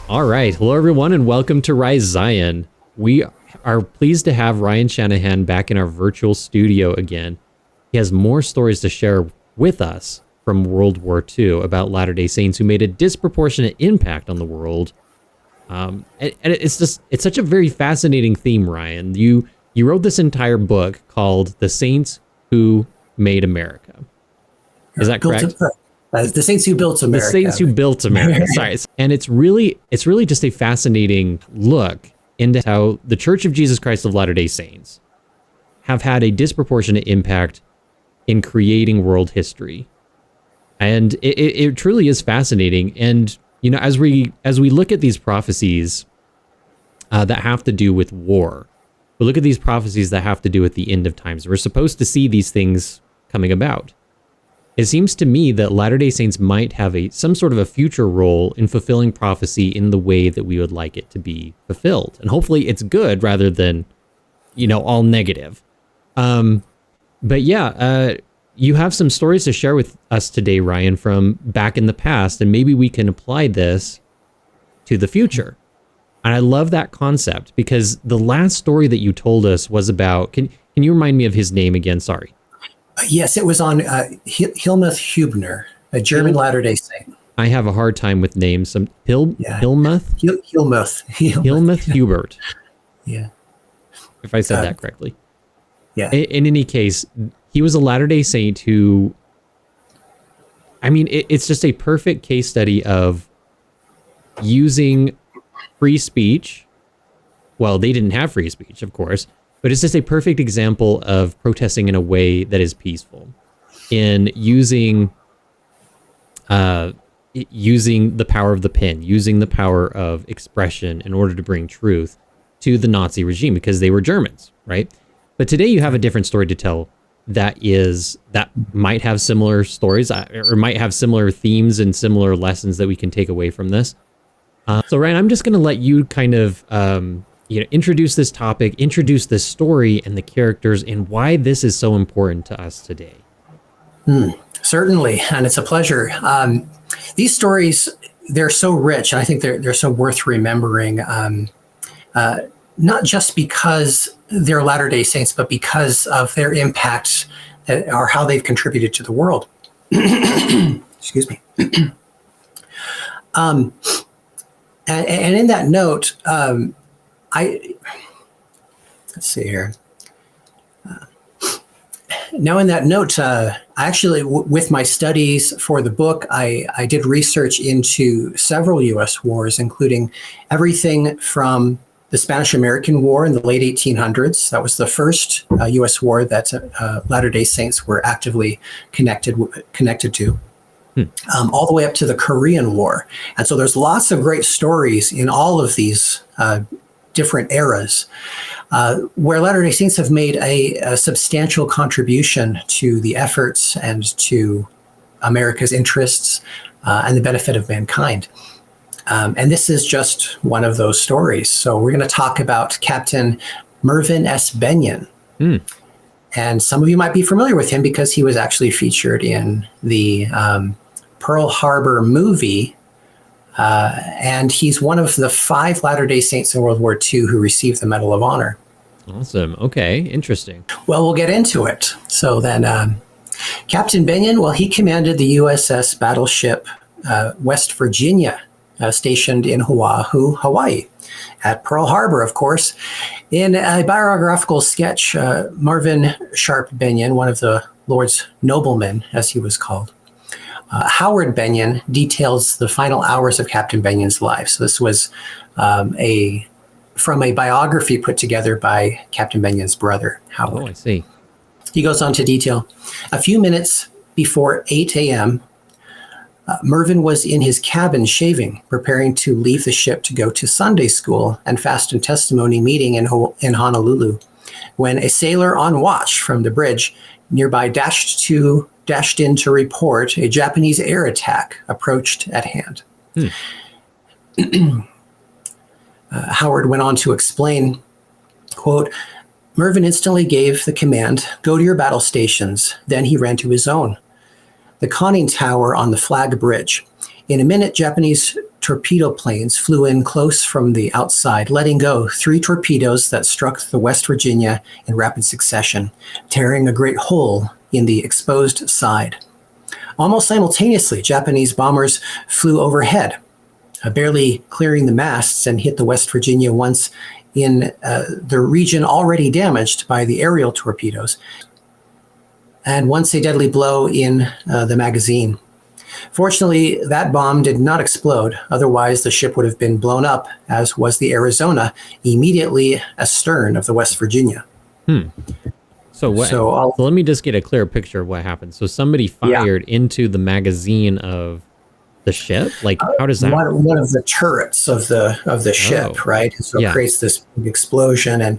All right. Hello, everyone, and welcome to Rise Zion. We are pleased to have Ryan Shanahan back in our virtual studio again. He has more stories to share with us from World War II about Latter-day Saints who made a disproportionate impact on the world. And it's such a very fascinating theme, Ryan. You wrote this entire book called The Saints Who Made America. Is that correct? The Saints Who Built America. The Saints Who Built America. Sorry. And it's really just a fascinating look into how the Church of Jesus Christ of Latter-day Saints have had a disproportionate impact in creating world history. And it truly is fascinating. And, you know, as we look at these prophecies that have to do with war, we look at these prophecies that have to do with the end of times. We're supposed to see these things coming about. It seems to me that Latter-day Saints might have some sort of a future role in fulfilling prophecy in the way that we would like it to be fulfilled. And hopefully it's good rather than, you know, all negative. But yeah, you have some stories to share with us today, Ryan, from back in the past, and maybe we can apply this to the future. And I love that concept because the last story that you told us was about, can you remind me of his name again? Sorry. Yes, it was on Hillmuth Hubner, a German Latter-day Saint. I have a hard time with names. Hillmuth Hubert. Yeah. If I said that correctly. Yeah. In any case, he was a Latter-day Saint who, I mean, it's just a perfect case study of using free speech. Well, they didn't have free speech, of course. But it's just a perfect example of protesting in a way that is peaceful, in using the power of the pen, using the power of expression in order to bring truth to the Nazi regime because they were Germans, right? But today you have a different story to tell that might have similar stories or might have similar themes and similar lessons that we can take away from this. So Ryan, I'm just going to let you kind of introduce this topic, introduce this story and the characters and why this is so important to us today. Certainly, and it's a pleasure. These stories, they're so rich, and I think they're so worth remembering, not just because they're Latter-day Saints, but because of their impact or how they've contributed to the world. Excuse me. And in that note, let's see here. Now, in that note, I actually, with my studies for the book, I did research into several U.S. wars, including everything from the Spanish-American War in the late 1800s. That was the first U.S. war that Latter-day Saints were actively connected to. All the way up to the Korean War. And so there's lots of great stories in all of these different eras, where Latter-day Saints have made a substantial contribution to the efforts and to America's interests and the benefit of mankind. And this is just one of those stories. So we're going to talk about Captain Mervyn S. Bennion. And some of you might be familiar with him because he was actually featured in the Pearl Harbor movie. And he's one of the 5 Latter-day Saints in World War II who received the Medal of Honor. Awesome. Okay. Interesting. Well, we'll get into it. So then Captain Bennion, well, he commanded the USS battleship West Virginia, stationed in Oahu, Hawaii, at Pearl Harbor, of course. In a biographical sketch, Mervyn Sharp Bennion, one of the Lord's noblemen, as he was called, Howard Bennion details the final hours of Captain Bennion's life. So this was from a biography put together by Captain Bennion's brother, Howard. Oh, I see. He goes on to detail, a few minutes before 8 a.m., Mervyn was in his cabin shaving, preparing to leave the ship to go to Sunday school and fast and testimony meeting in Honolulu, when a sailor on watch from the bridge nearby dashed in to report a Japanese air attack approached at hand. Howard went on to explain, quote, Mervyn instantly gave the command, go to your battle stations. Then he ran to his own, the conning tower on the flag bridge. In a minute, Japanese torpedo planes flew in close from the outside, letting go 3 torpedoes that struck the West Virginia in rapid succession, tearing a great hole in the exposed side. Almost simultaneously, Japanese bombers flew overhead, barely clearing the masts, and hit the West Virginia once in the region already damaged by the aerial torpedoes, and once a deadly blow in the magazine. Fortunately, that bomb did not explode. Otherwise, the ship would have been blown up, as was the Arizona, immediately astern of the West Virginia. So let me just get a clear picture of what happened. So somebody fired into the magazine of the ship? Like, how does that? One of the turrets of the ship, right? So it creates this big explosion, and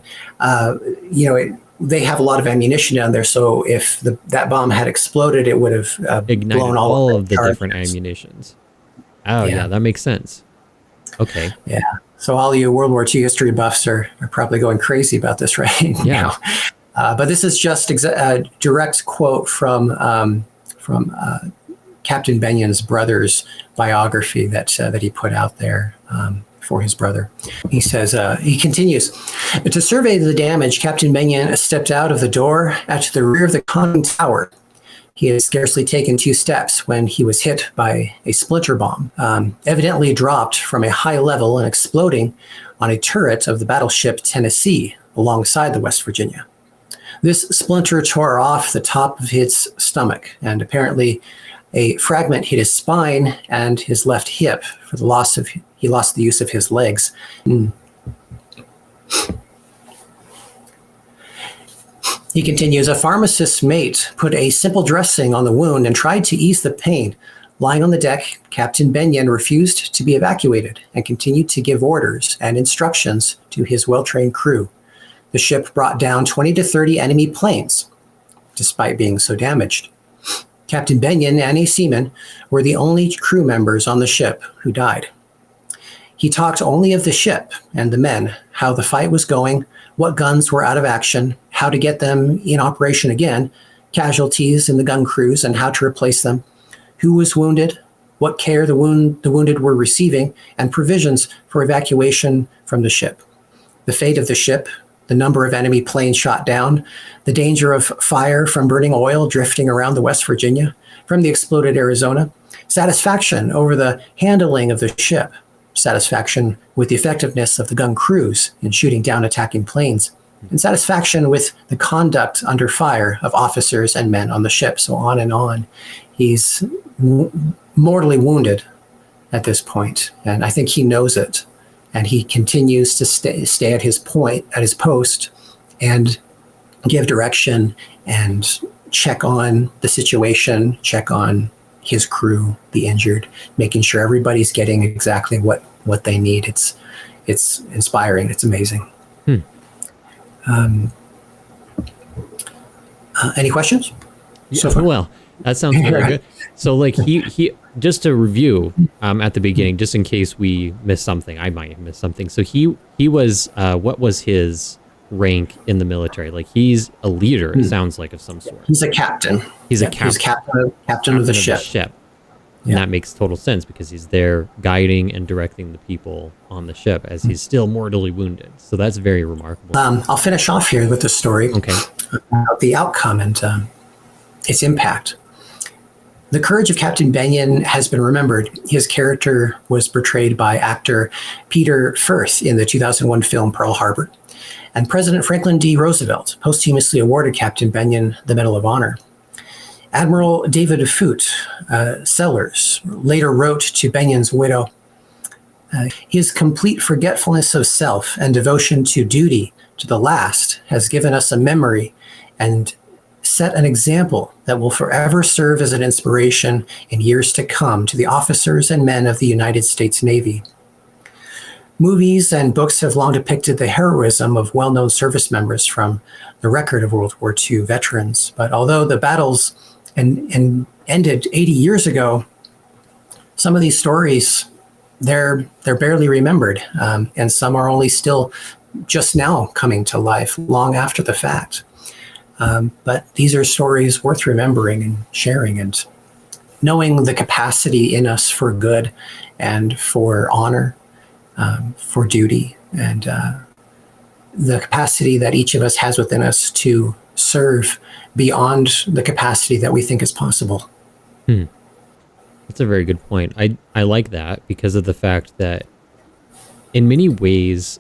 they have a lot of ammunition down there. So if that bomb had exploded, it would have ignited blown all of the different ammunitions. Oh yeah, that makes sense. Okay. Yeah. So all you World War II history buffs are probably going crazy about this right now. But this is just a direct quote from Captain Bennion's brother's biography that he put out there for his brother. He says, he continues, to survey the damage, Captain Bennion stepped out of the door at the rear of the conning tower. He had scarcely taken 2 steps when he was hit by a splinter bomb, evidently dropped from a high level and exploding on a turret of the battleship Tennessee alongside the West Virginia. This splinter tore off the top of his stomach, and apparently a fragment hit his spine and his left hip. He lost the use of his legs. He continues, a pharmacist's mate put a simple dressing on the wound and tried to ease the pain. Lying on the deck, Captain Bennion refused to be evacuated and continued to give orders and instructions to his well-trained crew. The ship brought down 20 to 30 enemy planes, despite being so damaged. Captain Bennion and a seaman were the only crew members on the ship who died. He talked only of the ship and the men, how the fight was going, what guns were out of action, how to get them in operation again, casualties in the gun crews and how to replace them, who was wounded, what care the wounded were receiving, and provisions for evacuation from the ship. The fate of the ship, the number of enemy planes shot down, the danger of fire from burning oil drifting around the West Virginia, from the exploded Arizona, satisfaction over the handling of the ship, satisfaction with the effectiveness of the gun crews in shooting down attacking planes, and satisfaction with the conduct under fire of officers and men on the ship, so on and on. He's mortally wounded at this point, and I think he knows it. And he continues to stay at his post, and give direction and check on the situation, check on his crew, the injured, making sure everybody's getting exactly what they need. It's inspiring. It's amazing. Any questions? Well, that sounds really good. So, like, he just to review at the beginning, just in case we missed something, I might have missed something. So he was what was his rank in the military? Like, he's a leader. It sounds like, of some sort. He's a captain. He's captain of the ship. And that makes total sense because he's there guiding and directing the people on the ship as he's still mortally wounded. So that's very remarkable. I'll finish off here with the story. Okay. About the outcome and its impact. The courage of Captain Bennion has been remembered. His character was portrayed by actor Peter Firth in the 2001 film Pearl Harbor. And President Franklin D. Roosevelt posthumously awarded Captain Bennion the Medal of Honor. Admiral David Foote Sellers later wrote to Bennion's widow, his complete forgetfulness of self and devotion to duty to the last has given us a memory and set an example that will forever serve as an inspiration in years to come to the officers and men of the United States Navy. Movies and books have long depicted the heroism of well-known service members from the record of World War II veterans. But although the battles ended 80 years ago, some of these stories, they're barely remembered, and some are only still just now coming to life long after the fact. But these are stories worth remembering and sharing, and knowing the capacity in us for good and for honor, for duty, and the capacity that each of us has within us to serve beyond the capacity that we think is possible. That's a very good point. I like that because of the fact that in many ways,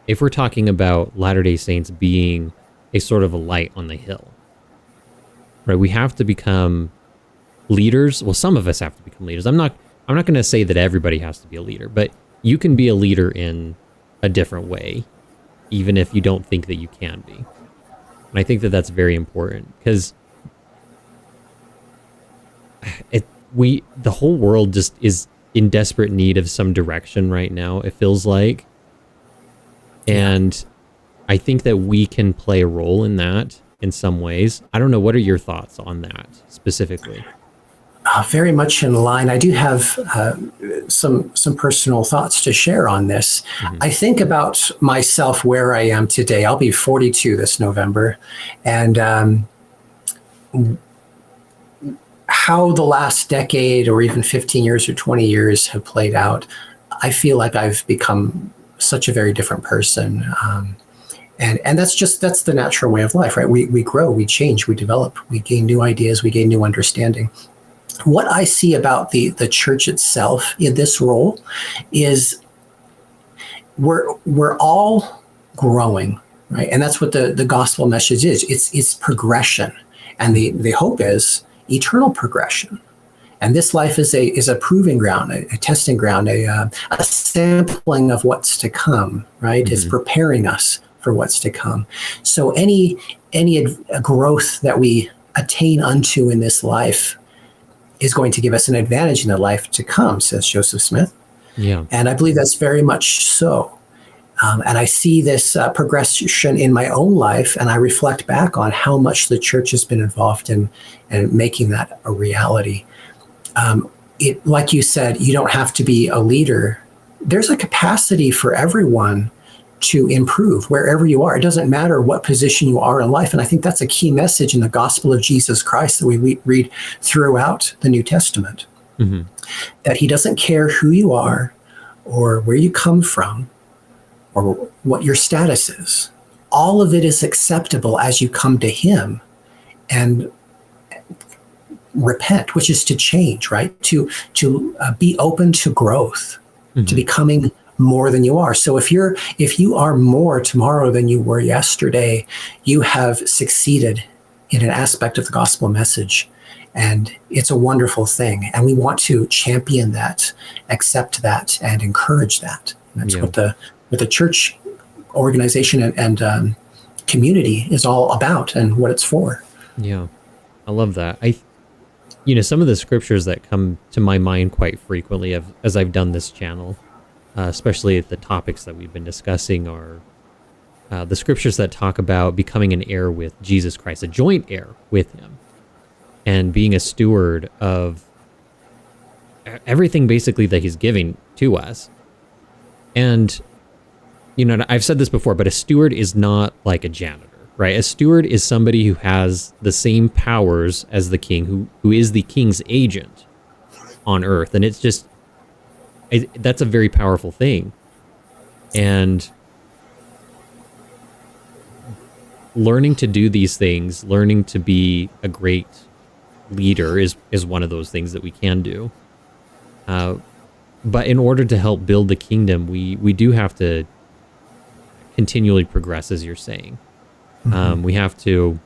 if we're talking about Latter-day Saints being a sort of a light on the hill, right? We have to become leaders. Well, some of us have to become leaders. I'm not going to say that everybody has to be a leader, but you can be a leader in a different way, even if you don't think that you can be. And I think that that's very important because the whole world just is in desperate need of some direction right now, it feels like. And I think that we can play a role in that in some ways. I don't know. What are your thoughts on that specifically? Very much in line. I do have some personal thoughts to share on this. I think about myself where I am today. I'll be 42 this November, and how the last decade or even 15 years or 20 years have played out. I feel like I've become such a very different person. And that's the natural way of life, right? We grow, we change, we develop, we gain new ideas, we gain new understanding. What I see about the church itself in this role is we're all growing, right? And that's what the gospel message is. It's progression. And the hope is eternal progression. And this life is a proving ground, a testing ground, a sampling of what's to come, right? It's preparing us for what's to come. So any growth that we attain unto in this life is going to give us an advantage in the life to come, says Joseph Smith. Yeah. And I believe that's very much so. And I see this progression in my own life, and I reflect back on how much the church has been involved in making that a reality. Like you said, you don't have to be a leader. There's a capacity for everyone to improve wherever you are. It doesn't matter what position you are in life. And I think that's a key message in the gospel of Jesus Christ that we read throughout the New Testament, that he doesn't care who you are or where you come from or what your status is. All of it is acceptable as you come to him and repent, which is to change, right? To be open to growth, to becoming more than you are. So if you are more tomorrow than you were yesterday, you have succeeded in an aspect of the gospel message. And it's a wonderful thing. And we want to champion that, accept that, and encourage that. And that's what the church organization and community is all about and what it's for. Yeah, I love that. Some of the scriptures that come to my mind quite frequently as I've done this channel, especially the topics that we've been discussing, are the scriptures that talk about becoming an heir with Jesus Christ, a joint heir with him, and being a steward of everything basically that he's giving to us. And, I've said this before, but a steward is not like a janitor, right? A steward is somebody who has the same powers as the king, who is the king's agent on earth. And it's just, that's a very powerful thing. And learning to do these things, learning to be a great leader is one of those things that we can do. But in order to help build the kingdom, we do have to continually progress, as you're saying. We have to,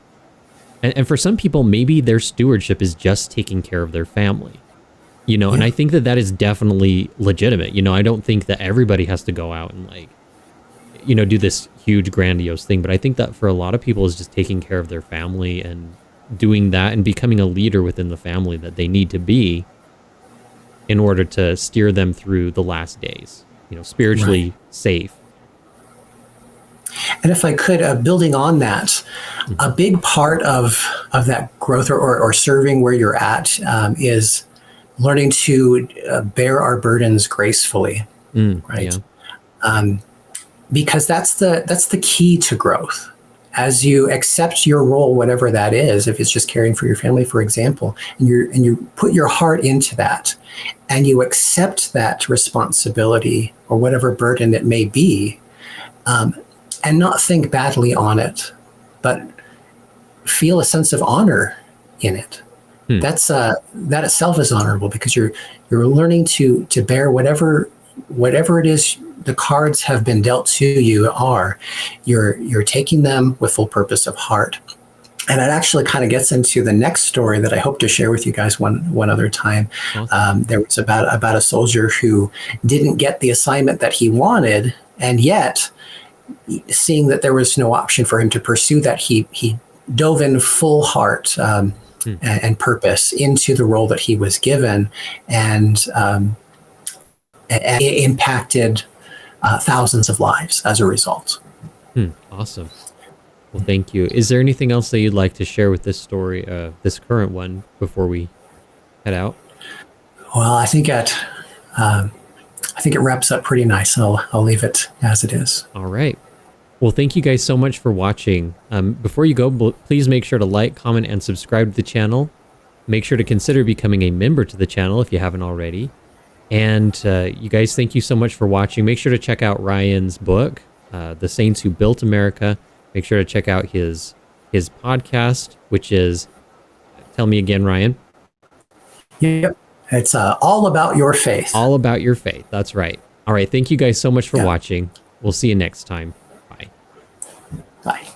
and for some people, maybe their stewardship is just taking care of their family, and I think that is definitely legitimate. I don't think that everybody has to go out and do this huge grandiose thing, but I think that for a lot of people is just taking care of their family and doing that and becoming a leader within the family that they need to be in order to steer them through the last days, spiritually safe. And if I could, building on that, a big part of that growth or serving where you're at is learning to bear our burdens gracefully, right? Yeah. Because that's the key to growth. as you accept your role, whatever that is, if it's just caring for your family, for example, and you put your heart into that, and you accept that responsibility or whatever burden it may be, and not think badly on it, but feel a sense of honor in it. That itself is honorable, because you're learning to bear whatever it is the cards have been dealt to you are. You're taking them with full purpose of heart. And it actually kind of gets into the next story that I hope to share with you guys one other time. Awesome. There was about a soldier who didn't get the assignment that he wanted, and yet, seeing that there was no option for him to pursue that, he dove in full heart and purpose into the role that he was given, and it impacted thousands of lives as a result. Awesome. Well, thank you. Is there anything else that you'd like to share with this story, this current one, before we head out? Well, I think it wraps up pretty nice. I'll leave it as it is. All right. Well, thank you guys so much for watching. Before you go, please make sure to like, comment, and subscribe to the channel. Make sure to consider becoming a member to the channel if you haven't already. And you guys, thank you so much for watching. Make sure to check out Ryan's book, The Saints Who Built America. Make sure to check out his podcast, which is, tell me again, Ryan. Yep. It's all about your faith. All about your faith. That's right. All right. Thank you guys so much for watching. We'll see you next time. Bye. Bye.